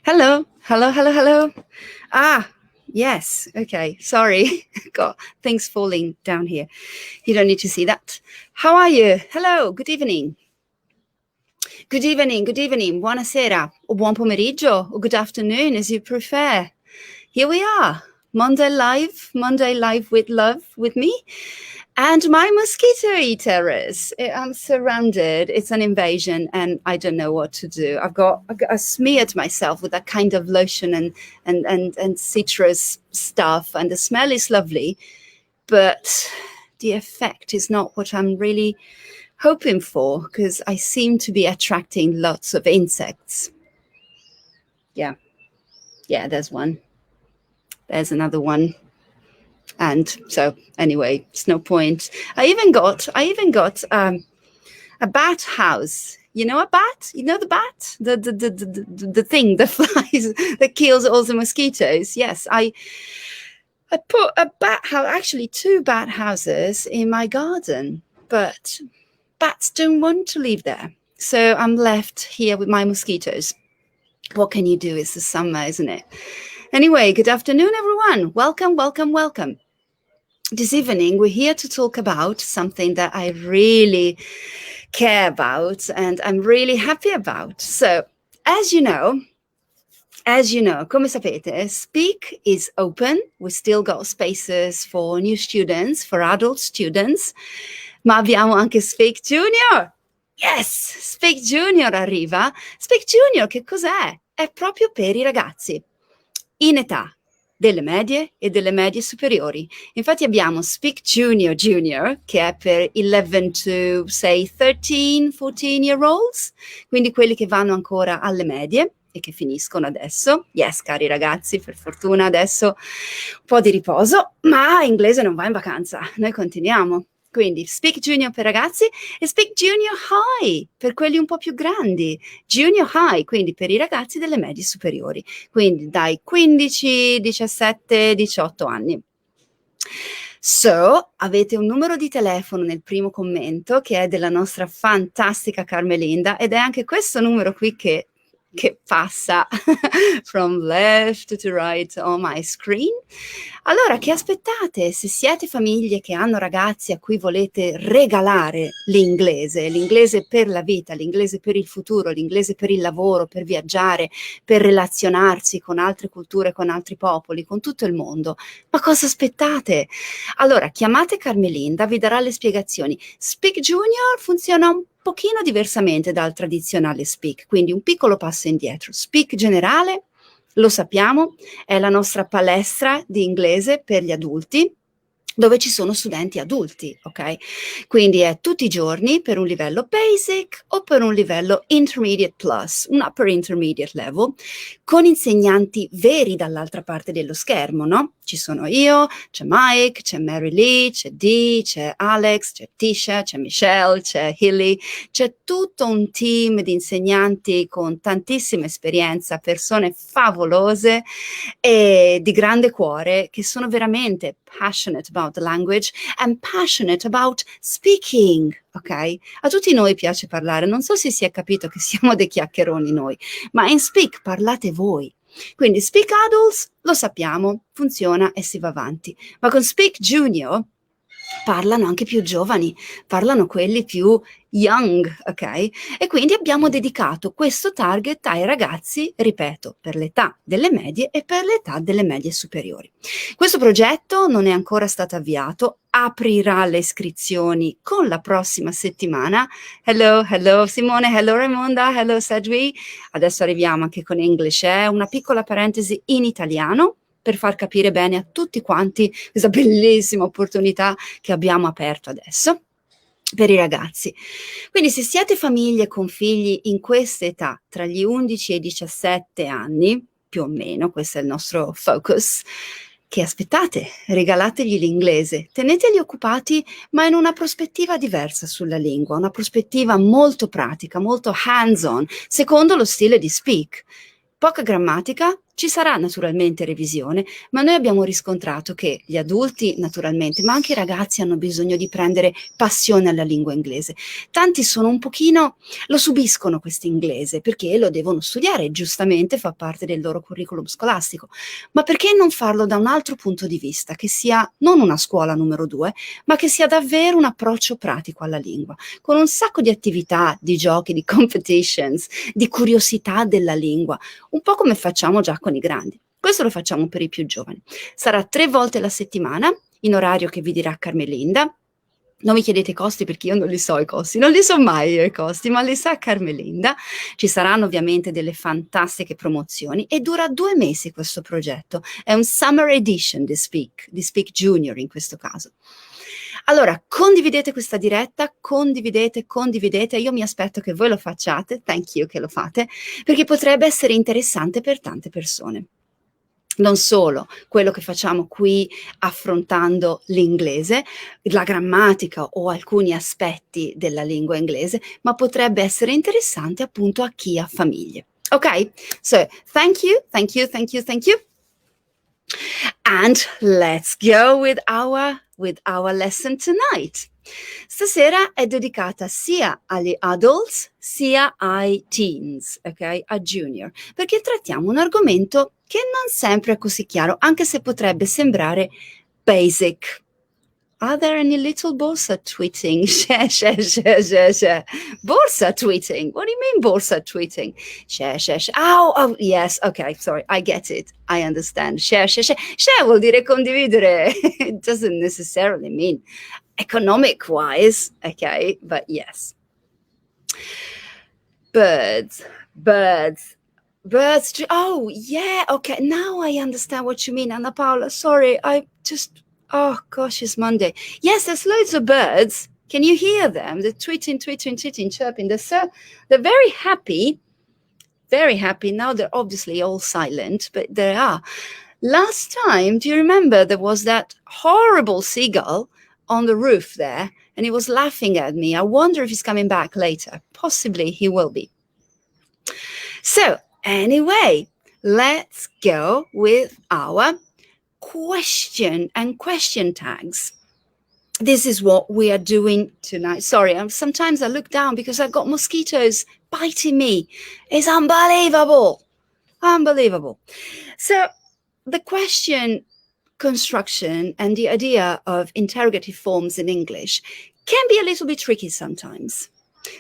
Hello, hello, hello, hello. Ah, yes, okay, sorry. Got things falling down here. You don't need to see that. How are you? Hello, good evening. Good evening, good evening. Buonasera, or buon pomeriggio, or good afternoon, as you prefer. Here we are, Monday live with love with me. And my mosquito eaters. I'm surrounded. It's an invasion, and I don't know what to do. I smeared myself with that kind of lotion and citrus stuff, and the smell is lovely, but the effect is not what I'm really hoping for, because I seem to be attracting lots of insects. Yeah, there's one. There's another one. And so anyway, it's no point. I even got a bat house. You know a bat? You know the bat? The thing that flies, that kills all the mosquitoes. Yes, I put a bat house, actually 2 bat houses in my garden, but bats don't want to live there. So I'm left here with my mosquitoes. What can you do? It's the summer, isn't it? Anyway, good afternoon, everyone. Welcome, welcome, welcome. This evening, we're here to talk about something that I really care about and I'm really happy about. So, as you know, come sapete, Speak is open. We still got spaces for new students, for adult students, ma abbiamo anche Speak Junior. Yes, Speak Junior arriva. Speak Junior che cos'è? È proprio per i ragazzi in età delle medie e delle medie superiori. Infatti abbiamo Speak Junior Junior, che è per 11 to say 13, 14 year olds, quindi quelli che vanno ancora alle medie e che finiscono adesso. Yes, cari ragazzi, per fortuna adesso un po' di riposo, ma inglese non va in vacanza, noi continuiamo. Quindi Speak Junior per ragazzi e Speak Junior High per quelli un po' più grandi. Junior High, quindi per i ragazzi delle medie superiori, quindi dai 15, 17, 18 anni. So, avete un numero di telefono nel primo commento che è della nostra fantastica Carmelinda ed è anche questo numero qui che passa from left to right on my screen. Allora, che aspettate? Se siete famiglie che hanno ragazzi a cui volete regalare l'inglese per la vita, l'inglese per il futuro, l'inglese per il lavoro, per viaggiare, per relazionarsi con altre culture, con altri popoli, con tutto il mondo, ma cosa aspettate? Allora, chiamate Carmelinda, vi darà le spiegazioni. Speak Junior funziona un pochino diversamente dal tradizionale Speak, quindi un piccolo passo indietro. Speak generale, lo sappiamo, è la nostra palestra di inglese per gli adulti, dove ci sono studenti adulti, ok? Quindi è tutti i giorni per un livello basic o per un livello intermediate plus, un upper intermediate level, con insegnanti veri dall'altra parte dello schermo, no? Ci sono io, c'è Mike, c'è Mary Lee, c'è Dee, c'è Alex, c'è Tisha, c'è Michelle, c'è Hilly, c'è tutto un team di insegnanti con tantissima esperienza, persone favolose e di grande cuore che sono veramente passionate about the language and passionate about speaking, ok? A tutti noi piace parlare, non so se si è capito che siamo dei chiacchieroni noi, ma in Speak parlate voi. Quindi Speak Adults lo sappiamo, funziona e si va avanti, ma con Speak Junior parlano anche più giovani, parlano quelli più young, ok? E quindi abbiamo dedicato questo target ai ragazzi, ripeto, per l'età delle medie e per l'età delle medie superiori. Questo progetto non è ancora stato avviato, aprirà le iscrizioni con la prossima settimana. Hello Simone, hello Raimonda, hello Sadwi. Adesso arriviamo anche con English, una piccola parentesi in italiano per far capire bene a tutti quanti questa bellissima opportunità che abbiamo aperto adesso per i ragazzi. Quindi se siete famiglie con figli in questa età, tra gli 11 e i 17 anni, più o meno, questo è il nostro focus, che aspettate? Regalategli l'inglese, teneteli occupati, ma in una prospettiva diversa sulla lingua, una prospettiva molto pratica, molto hands-on, secondo lo stile di Speak. Poca grammatica, Ci sarà naturalmente revisione, ma noi abbiamo riscontrato che gli adulti naturalmente, ma anche i ragazzi hanno bisogno di prendere passione alla lingua inglese. Tanti sono un pochino, lo subiscono questo inglese perché lo devono studiare, giustamente fa parte del loro curriculum scolastico, ma perché non farlo da un altro punto di vista, che sia non una scuola numero 2, ma che sia davvero un approccio pratico alla lingua, con un sacco di attività, di giochi, di competitions, di curiosità della lingua, un po' come facciamo già con i grandi. Questo lo facciamo per i più giovani. Sarà 3 volte alla settimana, in orario che vi dirà Carmelinda. Non mi chiedete i costi perché io non li so i costi, non li so mai io i costi, ma li sa Carmelinda. Ci saranno ovviamente delle fantastiche promozioni e dura 2 mesi questo progetto. È un summer edition di Speak Junior in questo caso. Allora, condividete questa diretta, condividete, io mi aspetto che voi lo facciate, thank you che lo fate, perché potrebbe essere interessante per tante persone. Non solo quello che facciamo qui affrontando l'inglese, la grammatica o alcuni aspetti della lingua inglese, ma potrebbe essere interessante appunto a chi ha famiglie. Ok? So, thank you. And let's go with our lesson tonight. Stasera è dedicata sia agli adults sia ai teens, ok? A junior, perché trattiamo un argomento che non sempre è così chiaro, anche se potrebbe sembrare basic. Are there any little borsa tweeting? Borsa tweeting? What do you mean borsa tweeting? Oh, yes, okay, sorry, I get it. I understand. Share vuol dire condividere. It doesn't necessarily mean economic-wise, okay, but yes. Birds. Oh, yeah, okay, now I understand what you mean, Anna Paula. Sorry, oh gosh, it's Monday. Yes, there's loads of birds. Can you hear them? They're tweeting, chirping. They're very happy. Now they're obviously all silent, but they are. Last time, do you remember there was that horrible seagull on the roof there, and he was laughing at me. I wonder if he's coming back later. Possibly he will be. So, anyway, let's go with our question and question tags. This is what we are doing tonight. Sorry, sometimes I look down because I've got mosquitoes biting me. It's unbelievable. So the question construction and the idea of interrogative forms in English can be a little bit tricky sometimes.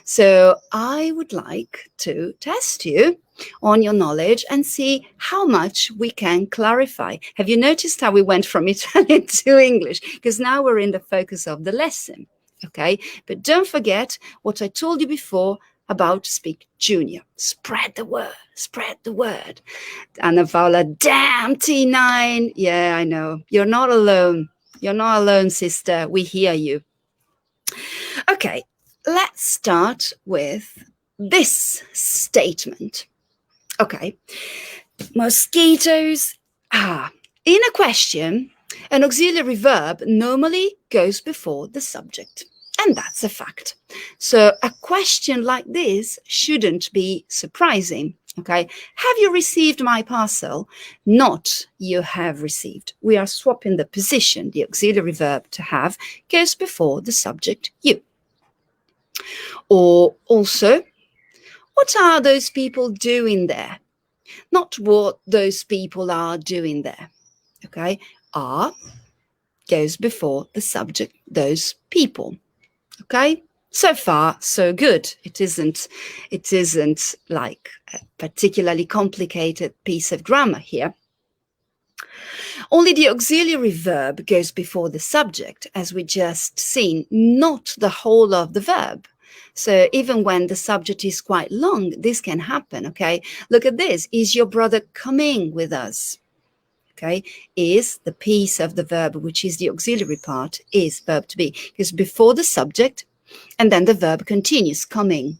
So I would like to test you on your knowledge and see how much we can clarify. Have you noticed how we went from Italian to English? Because now we're in the focus of the lesson, okay? But don't forget what I told you before about Speak Junior. Spread the word. Anna Paula, damn T9. Yeah, I know. You're not alone, sister. We hear you. Okay, let's start with this statement. Okay, mosquitoes. In a question, an auxiliary verb normally goes before the subject. And that's a fact. So a question like this shouldn't be surprising, okay? Have you received my parcel? Not you have received. We are swapping the position. The auxiliary verb to have goes before the subject you. Or also, what are those people doing there? Not what those people are doing there, okay? Are goes before the subject, those people. Okay, so far so good. It isn't like a particularly complicated piece of grammar here. Only the auxiliary verb goes before the subject, as we just seen, not the whole of the verb. So even when the subject is quite long, this can happen, okay? Look at this. Is your brother coming with us? Okay, is the piece of the verb, which is the auxiliary part, is verb to be, because before the subject, and then the verb continues, coming.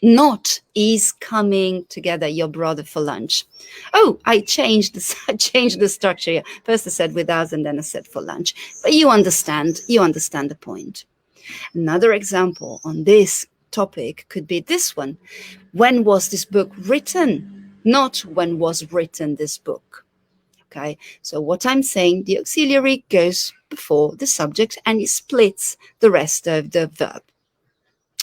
Not is coming together your brother for lunch. Oh, I changed the structure here. First I said with us, and then I said for lunch. But you understand the point. Another example on this topic could be this one. When was this book written? not when was written this book. Okay, so what I'm saying, the auxiliary goes before the subject and it splits the rest of the verb.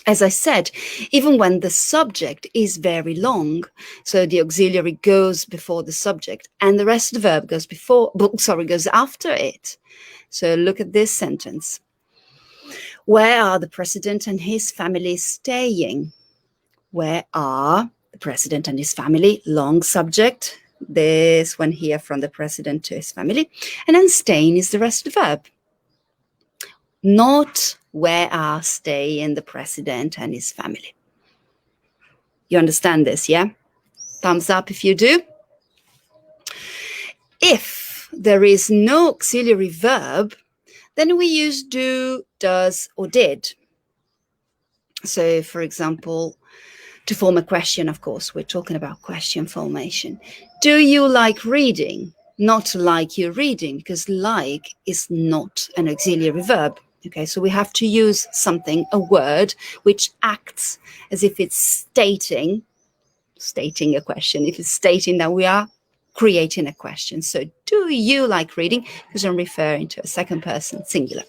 As I said, even when the subject is very long, so the auxiliary goes before the subject and the rest of the verb goes goes after it. So look at this sentence. Where are the president and his family staying? Where are the president and his family? Long subject. This one here from the president to his family. And then staying is the rest of the verb. Not where are staying the president and his family. You understand this, yeah? Thumbs up if you do. If there is no auxiliary verb, then we use do, does, or did. So, for example, to form a question, of course, we're talking about question formation. Do you like reading? Not like you're reading, because like is not an auxiliary verb. Okay, so we have to use something, a word, which acts as if it's stating a question, if it's stating that we are creating a question. So do you like reading? Because I'm referring to a second person singular.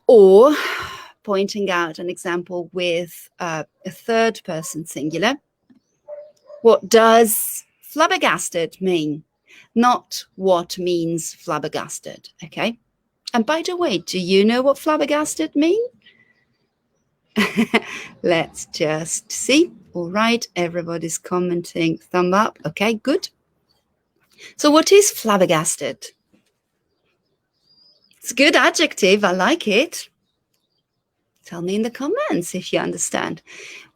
Or pointing out an example with a third person singular. What does flabbergasted mean? Not what means flabbergasted, okay? And by the way, do you know what flabbergasted mean? Let's just see. All right, everybody's commenting, thumb up. Okay, good. So what is flabbergasted? It's a good adjective. I like it. Tell me in the comments if you understand.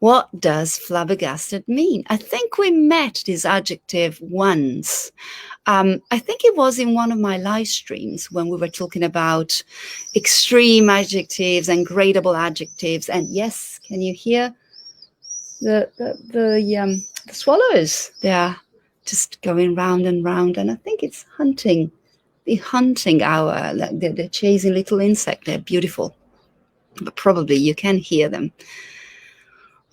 What does flabbergasted mean? I think we met this adjective once. I think it was in one of my live streams when we were talking about extreme adjectives and gradable adjectives. And yes, can you hear the swallows? They are just going round and round, and I think it's hunting. The hunting hour. They're chasing little insect. They're beautiful, but probably you can hear them.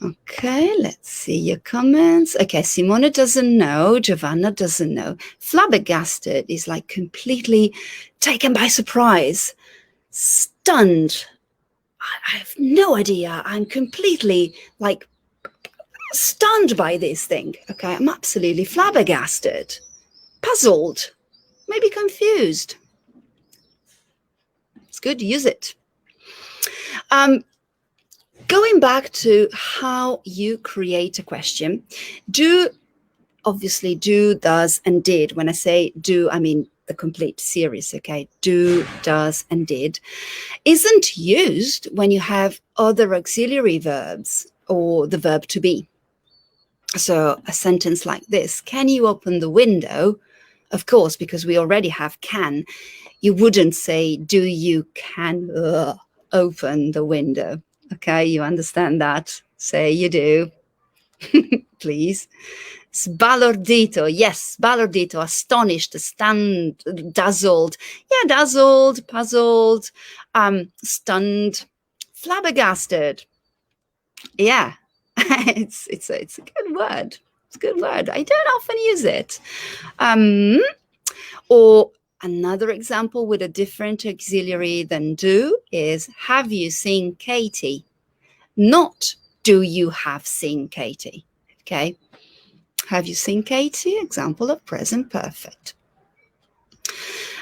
Okay, let's see your comments. Okay, Simone doesn't know. Giovanna doesn't know. Flabbergasted is like completely taken by surprise, stunned. I have no idea. I'm completely like stunned by this thing. Okay, I'm absolutely flabbergasted, puzzled, maybe confused. It's good to use it. Going back to how you create a question, do, obviously do, does, and did. When I say do, I mean the complete series, okay? Do, does, and did isn't used when you have other auxiliary verbs or the verb to be. So a sentence like this, can you open the window? Of course, because we already have can. You wouldn't say, do you can open the window? Okay, you understand that? Say you do, please. Sbalordito, yes, sbalordito, astonished, stunned, dazzled. Yeah, dazzled, puzzled, stunned, flabbergasted. Yeah, it's a good word. It's a good word. I don't often use it. Or another example with a different auxiliary than do is, have you seen Katie? Not, do you have seen Katie? Okay. Have you seen Katie? Example of present perfect.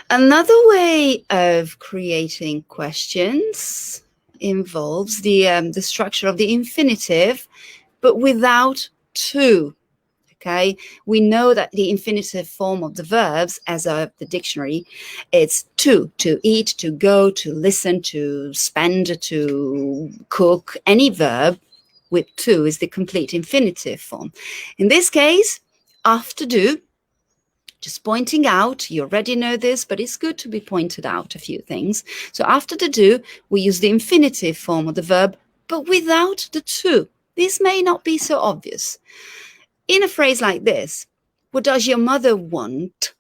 Another way of creating questions involves the structure of the infinitive, but without to. Okay, we know that the infinitive form of the verbs, as of the dictionary, it's to eat, to go, to listen, to spend, to cook. Any verb with to is the complete infinitive form. In this case, after do, just pointing out, you already know this, but it's good to be pointed out a few things. So after the do, we use the infinitive form of the verb, but without the to. This may not be so obvious. In a phrase like this, what does your mother want?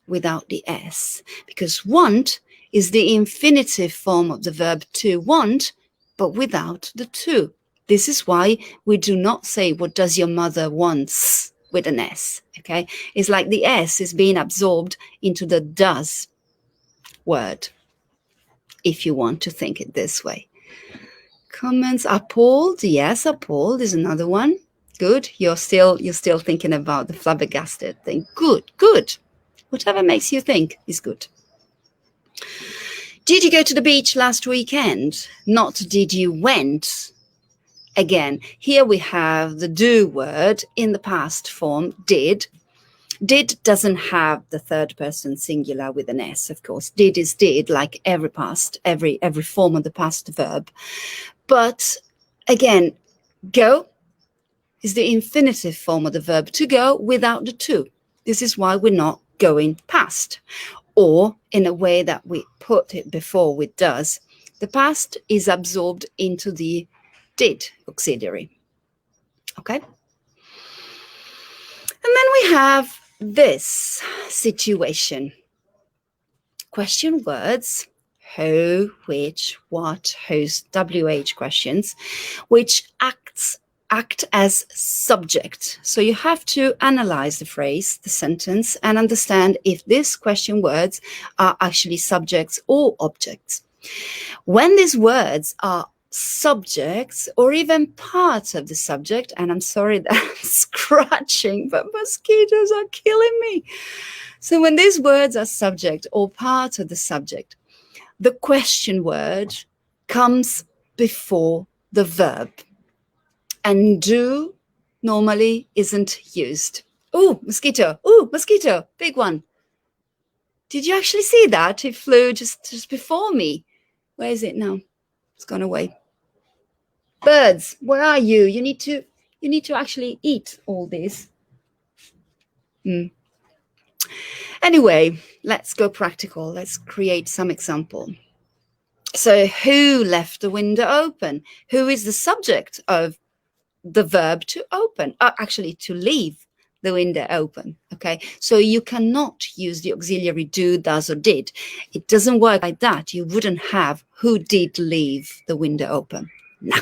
Without the S, because want is the infinitive form of the verb to want, but without the to. This is why we do not say, what does your mother wants, with an S, okay? It's like the S is being absorbed into the does word, if you want to think it this way. Comments, appalled, yes, appalled is another one. Good, you're still thinking about the flabbergasted thing. Good, good. Whatever makes you think is good. Did you go to the beach last weekend? Not did you went. Again, here we have the do word in the past form, did. Did doesn't have the third person singular with an S, of course. Did is did, like every past, every form of the past verb. But again, go is the infinitive form of the verb to go without the to. This is why we're not going past. Or in a way that we put it before with does, the past is absorbed into the did auxiliary. Okay? And then we have this situation. Question words, who, which, what, whose, WH questions, which act as subject. So you have to analyze the phrase, the sentence, and understand if these question words are actually subjects or objects. When these words are subjects or even part of the subject, and I'm sorry that I'm scratching, but mosquitoes are killing me. So when these words are subject or part of the subject, the question word comes before the verb. And do normally isn't used. Oh, mosquito, big one. Did you actually see that? It flew just before me. Where is it now? It's gone away. Birds, where are you? You need to actually eat all this. Anyway, let's go practical. Let's create some example. So who left the window open? Who is the subject of the verb to open, actually to leave the window open, okay? So you cannot use the auxiliary do, does, or did. It doesn't work like that. You wouldn't have who did leave the window open. No.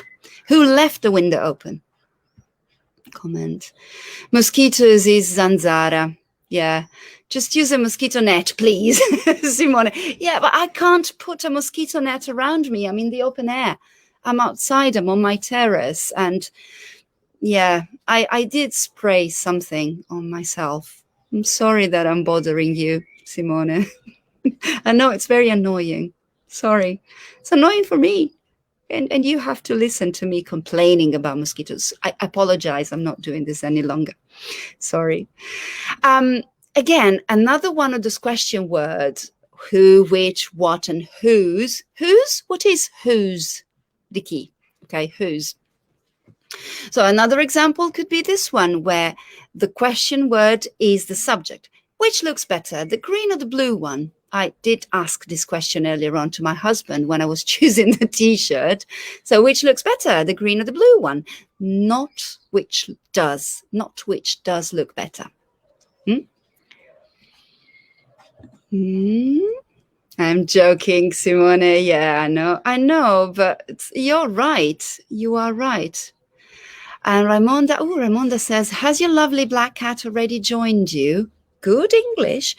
Who left the window open? Comment. Mosquitoes is zanzara. Yeah. Just use a mosquito net, please, Simone. Yeah, but I can't put a mosquito net around me. I'm in the open air. I'm outside, I'm on my terrace, and yeah, I did spray something on myself. I'm sorry that I'm bothering you, Simone. I know it's very annoying. Sorry. It's annoying for me. And you have to listen to me complaining about mosquitoes. I apologize. I'm not doing this any longer. Sorry. Again, another one of those question words, who, which, what, and whose. Whose? What is whose? The key. Okay, whose. So another example could be this one, where the question word is the subject. Which looks better, the green or the blue one? I did ask this question earlier on to my husband when I was choosing the t-shirt. So which looks better, the green or the blue one? Not which does look better. I'm joking, Simone. Yeah, I know, but you're right. You are right. And Raimonda says, has your lovely black cat already joined you? Good English.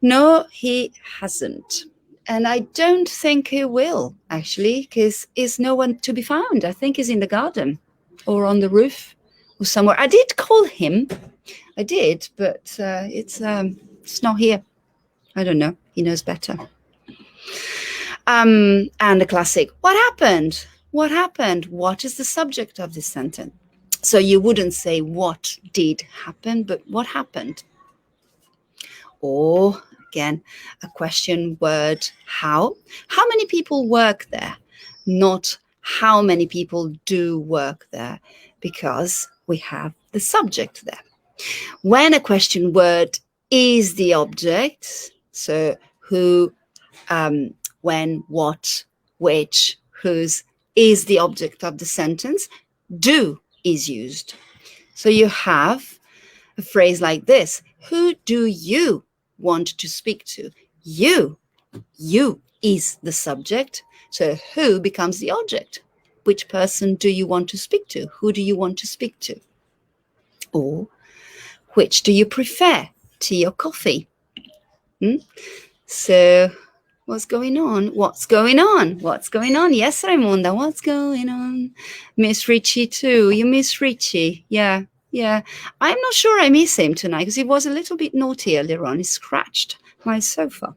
No, he hasn't. And I don't think he will, actually, because there's no one to be found. I think he's in the garden or on the roof or somewhere. I did call him. I did, but it's not here. I don't know. He knows better. And the classic, what happened? What happened? What is the subject of this sentence? So you wouldn't say what did happen, but what happened? Or again, a question word, how? How many people work there? Not how many people do work there, because we have the subject there. When a question word is the object, so who, when, what, which, whose is the object of the sentence, do is used. So you have a phrase like this, who do you want to speak to? You is the subject, so who becomes the object. which person do you want to speak to? Who do you want to speak to? Or which do you prefer, tea or coffee? So what's going on? What's going on? What's going on? Yes, Raimonda, what's going on? Miss Richie too. You miss Richie? Yeah. I'm not sure I miss him tonight because he was a little bit naughty earlier on. He scratched my sofa.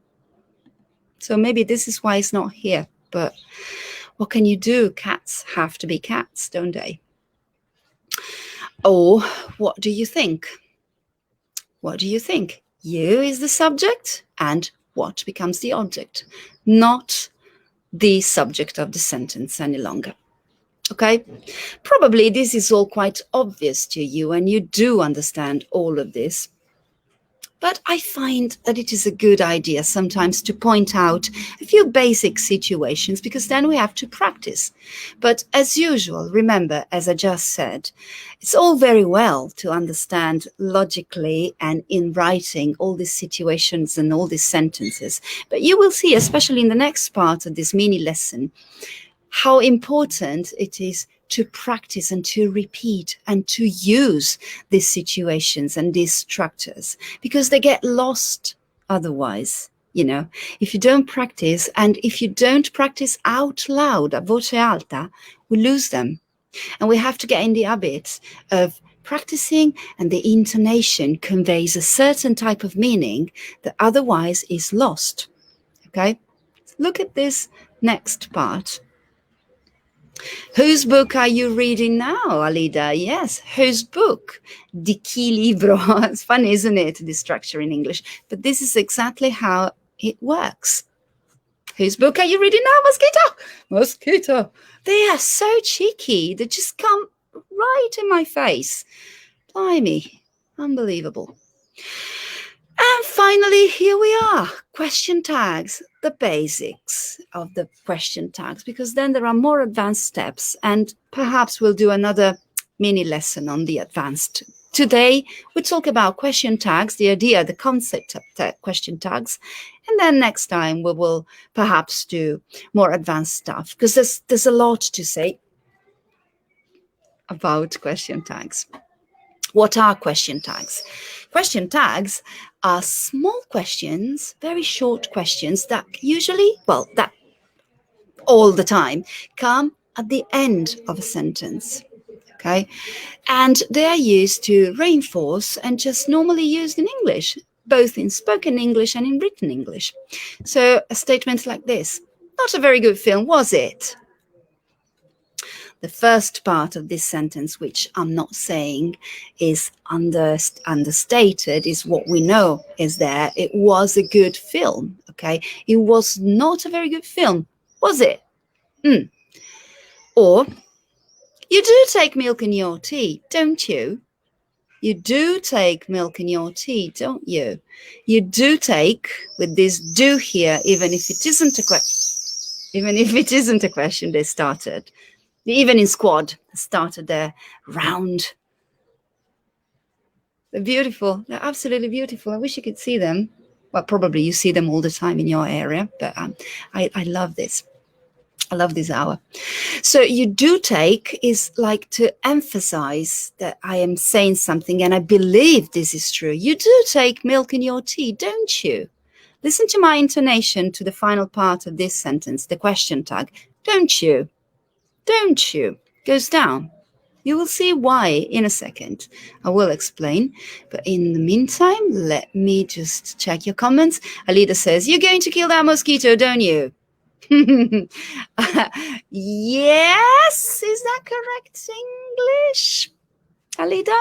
So maybe this is why he's not here. But what can you do? Cats have to be cats, don't they? Or what do you think? What do you think? You is the subject and what becomes the object, not the subject of the sentence any longer. Okay? Probably this is all quite obvious to you and you do understand all of this. But I find that it is a good idea sometimes to point out a few basic situations because then we have to practice. But as usual, remember, as I just said, it's all very well to understand logically and in writing all these situations and all these sentences. But you will see, especially in the next part of this mini lesson, how important it is to practice and to repeat and to use these situations and these structures because they get lost otherwise. You know, if you don't practice and if you don't practice out loud, a voce alta, we lose them. And we have to get in the habit of practicing, and the intonation conveys a certain type of meaning that otherwise is lost. Okay, look at this next part. Whose book are you reading now, Alida? Yes, whose book? Di chi libro? It's funny, isn't it, the structure in English? But this is exactly how it works. Whose book are you reading now, Mosquito? Mosquito. They are so cheeky. They just come right in my face. Blimey, unbelievable. And finally, here we are, question tags, the basics of the question tags, because then there are more advanced steps and perhaps we'll do another mini lesson on the advanced. Today, we talk about question tags, the idea, the concept of question tags, and then next time we will perhaps do more advanced stuff because there's a lot to say about question tags. What are question tags? Question tags are small questions, very short questions that usually, that all the time, come at the end of a sentence, okay? And they are used to reinforce and just normally used in English, both in spoken English and in written English. So a statement like this, not a very good film, was it? The first part of this sentence, which I'm not saying is understated, is what we know is there. It was a good film, okay? It was not a very good film, was it? Or, you do take milk in your tea, don't you? You do take milk in your tea, don't you? You do take, with this do here, even if it isn't a question they started. Even in squad, started their round. They're beautiful. They're absolutely beautiful. I wish you could see them. Well, probably you see them all the time in your area, but I love this. I love this hour. So you do take is like to emphasize that I am saying something and I believe this is true. You do take milk in your tea, don't you? Listen to my intonation to the final part of this sentence, the question tag. Don't you? Don't you? Goes down. You will see why in a second. I will explain. But in the meantime, let me just check your comments. Alida says, you're going to kill that mosquito, don't you? Yes, is that correct English? Alida,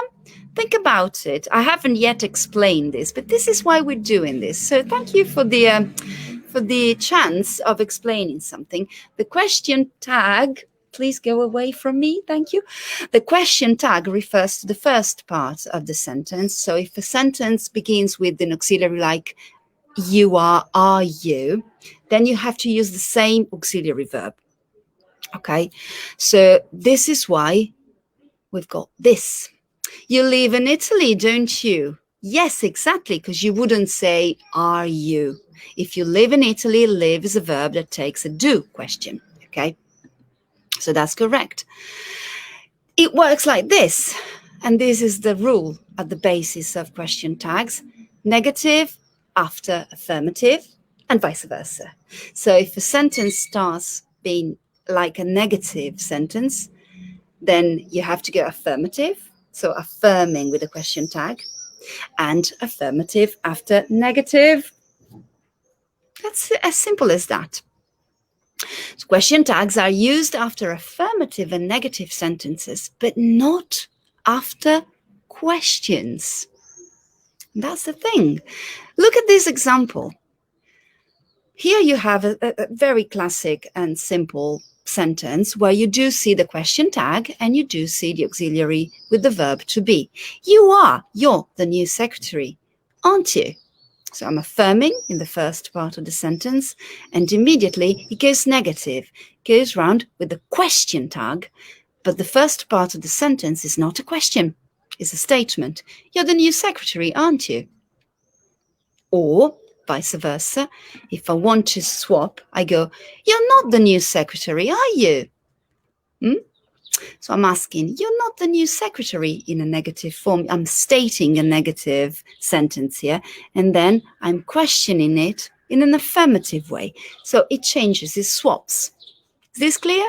think about it. I haven't yet explained this, but this is why we're doing this. So thank you for the chance of explaining something. The question tag, please go away from me, thank you. The question tag refers to the first part of the sentence. So if a sentence begins with an auxiliary like you are you, then you have to use the same auxiliary verb. Okay, so this is why we've got this. You live in Italy, don't you? Yes, exactly, because you wouldn't say are you. If you live in Italy, live is a verb that takes a do question, okay? So that's correct. It works like this, and this is the rule at the basis of question tags: negative after affirmative, and vice versa. So if a sentence starts being like a negative sentence, then you have to go affirmative, so affirming with a question tag, and affirmative after negative. That's as simple as that. So question tags are used after affirmative and negative sentences, but not after questions. That's the thing. Look at this example. Here you have a very classic and simple sentence where you do see the question tag and you do see the auxiliary with the verb to be. You're the new secretary, aren't you? So I'm affirming in the first part of the sentence, and immediately it goes negative, goes round with the question tag, but the first part of the sentence is not a question, it's a statement. You're the new secretary, aren't you? Or vice versa, if I want to swap, I go, you're not the new secretary, are you? So I'm asking, you're not the new secretary in a negative form. I'm stating a negative sentence here, and then I'm questioning it in an affirmative way. So it changes, it swaps. Is this clear?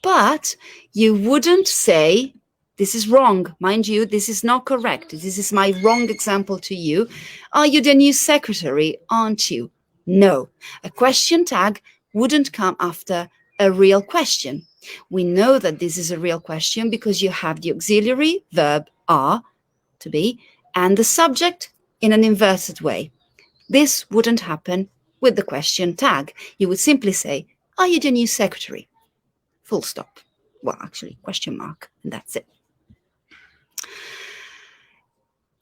But you wouldn't say, this is wrong. Mind you, this is not correct. This is my wrong example to you. Are you the new secretary, aren't you? No. A question tag wouldn't come after a real question. We know that this is a real question because you have the auxiliary verb are, to be, and the subject in an inverted way. This wouldn't happen with the question tag. You would simply say, are you the new secretary? Full stop. Well, actually, question mark, and that's it.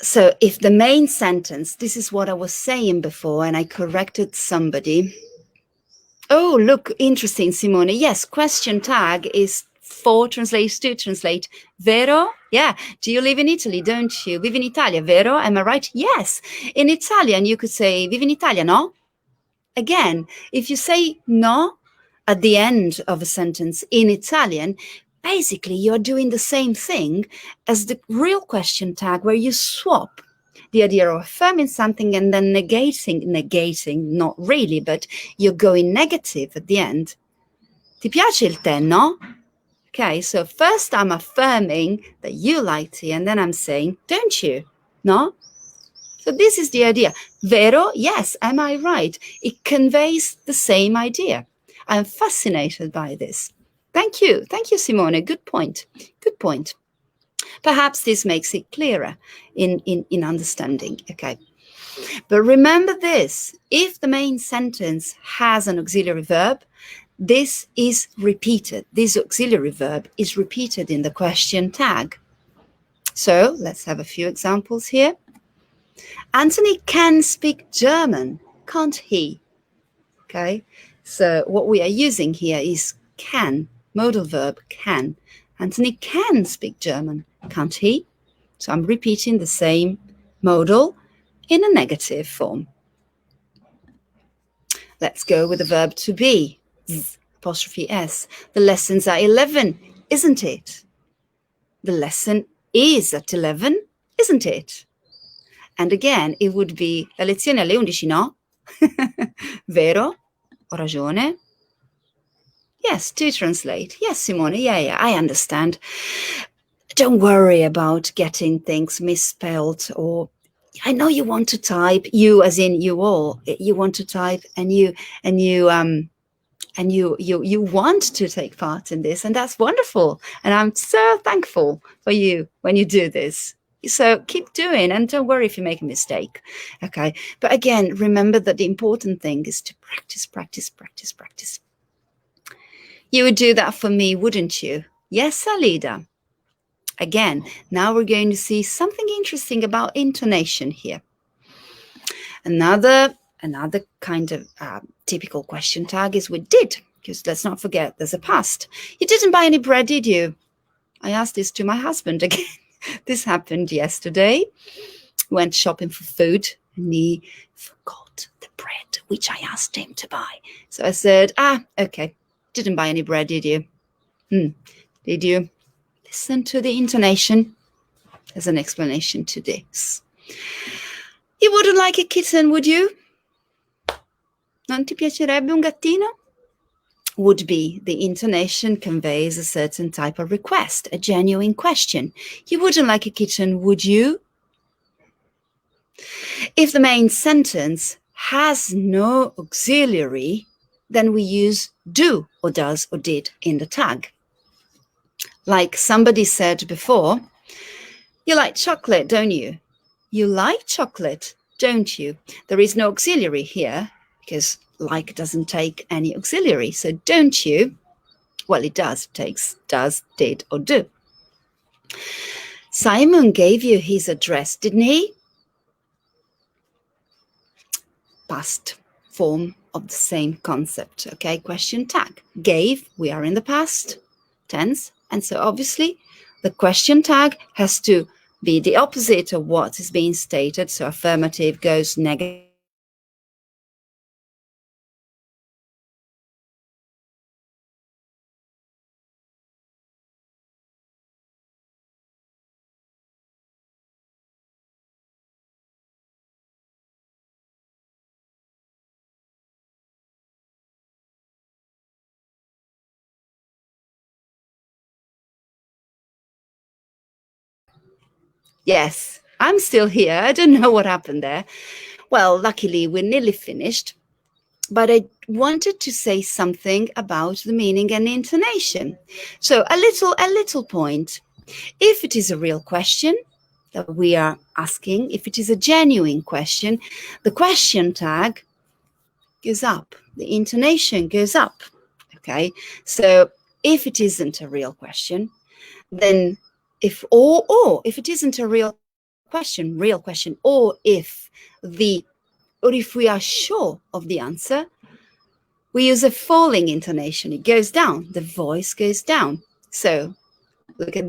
So if the main sentence, this is what I was saying before, and I corrected somebody. Oh, look, interesting, Simone. Yes, question tag is for translate to translate. Vero? Yeah. Do you live in Italy, don't you? Vivi in Italia, vero? Am I right? Yes. In Italian, you could say, vivi in Italia, no? Again, if you say no at the end of a sentence in Italian, basically you're doing the same thing as the real question tag, where you swap the idea of affirming something and then negating, not really, but you're going negative at the end. Ti piace il tè, no? Okay, so first I'm affirming that you like tea, and then I'm saying, don't you? No? So this is the idea. Vero? Yes, am I right? It conveys the same idea. I'm fascinated by this. Thank you. Thank you, Simone. Good point. Good point. Perhaps this makes it clearer in understanding. Okay. But remember this, if the main sentence has an auxiliary verb, this is repeated. This auxiliary verb is repeated in the question tag. So let's have a few examples here. Anthony can speak German, can't he? Okay, so what we are using here is can, modal verb can. Anthony can speak German, can't he? So I'm repeating the same modal in a negative form. Let's go with the verb to be, apostrophe S. The lessons are 11, isn't it? The lesson is at 11, isn't it? And again, it would be la lezione alle 11, no? Vero? Ho ragione? Yes, to translate. Yes, Simone, yeah, I understand. Don't worry about getting things misspelled, or I know you want to type, you as in you all, you want to type and you want to take part in this, and that's wonderful. And I'm so thankful for you when you do this. So keep doing, and don't worry if you make a mistake. Okay. But again, remember that the important thing is to practice, practice, practice, practice. You would do that for me, wouldn't you? Yes, Alida. Again, now we're going to see something interesting about intonation here. Another kind of typical question tag is with did, because let's not forget there's a past. You didn't buy any bread, did you? I asked this to my husband again. This happened yesterday. Went shopping for food and he forgot the bread, which I asked him to buy. So I said, okay, Didn't buy any bread, did you? Did you? Listen to the intonation. There's an explanation to this. You wouldn't like a kitten, would you? Non ti piacerebbe un gattino? Would be, the intonation conveys a certain type of request, a genuine question. You wouldn't like a kitten, would you? If the main sentence has no auxiliary, then we use do or does or did in the tag. Like somebody said before, you like chocolate, don't you? You like chocolate, don't you? There is no auxiliary here because like doesn't take any auxiliary. So don't you? Well, it does. It takes does, did, or do. Simon gave you his address, didn't he? Past form of the same concept. Okay, question tag. Gave, we are in the past tense. And so obviously the question tag has to be the opposite of what is being stated. So affirmative goes negative. Yes, I'm still here. I don't know what happened there. Well, luckily we're nearly finished, but I wanted to say something about the meaning and intonation. So a little point. If it is a real question that we are asking, if it is a genuine question, the question tag goes up, the intonation goes up. Okay, so if it isn't a real question, then if it isn't a real question, or if we are sure of the answer, we use a falling intonation. It goes down, the voice goes down. So look at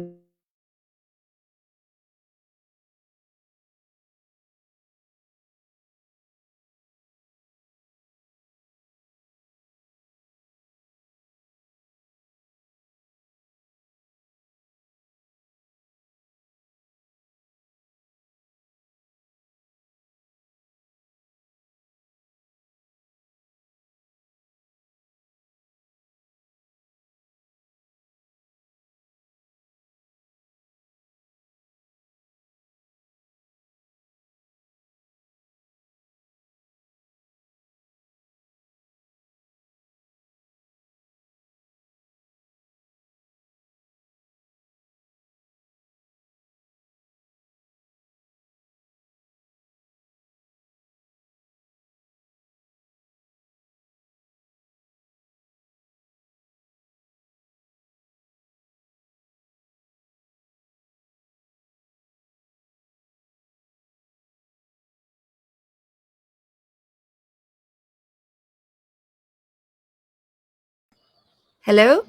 hello?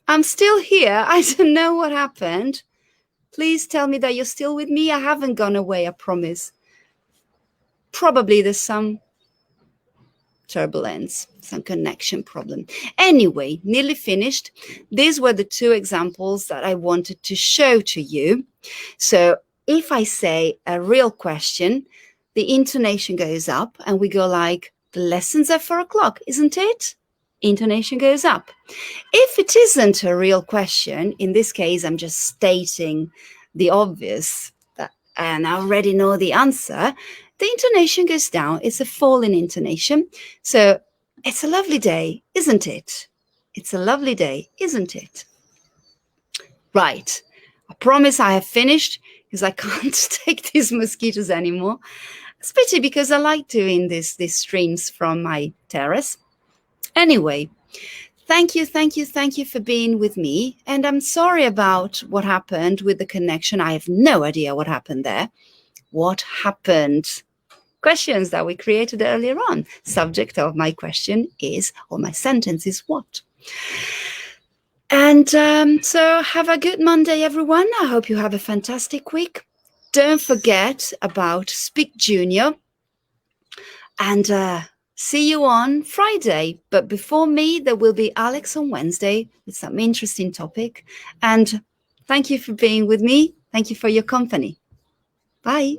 I'm still here. I don't know what happened. Please tell me that you're still with me. I haven't gone away, I promise. Probably there's some turbulence, some connection problem. Anyway, nearly finished. These were the two examples that I wanted to show to you. So if I say a real question, the intonation goes up and we go like, the lesson's at 4 o'clock, isn't it? Intonation goes up. If it isn't a real question, in this case, I'm just stating the obvious and I already know the answer, the intonation goes down. It's a falling intonation. So it's a lovely day, isn't it? It's a lovely day, isn't it? Right. I promise I have finished because I can't take these mosquitoes anymore. It's pity because I like doing these streams from my terrace. Anyway, thank you for being with me. And I'm sorry about what happened with the connection. I have no idea what happened there. What happened? Questions that we created earlier on. Subject of my question is, or my sentence is what? And so have a good Monday, everyone. I hope you have a fantastic week. Don't forget about Speak Junior. And See you on Friday. But before me, there will be Alex on Wednesday with some interesting topic. And thank you for being with me. Thank you for your company. Bye.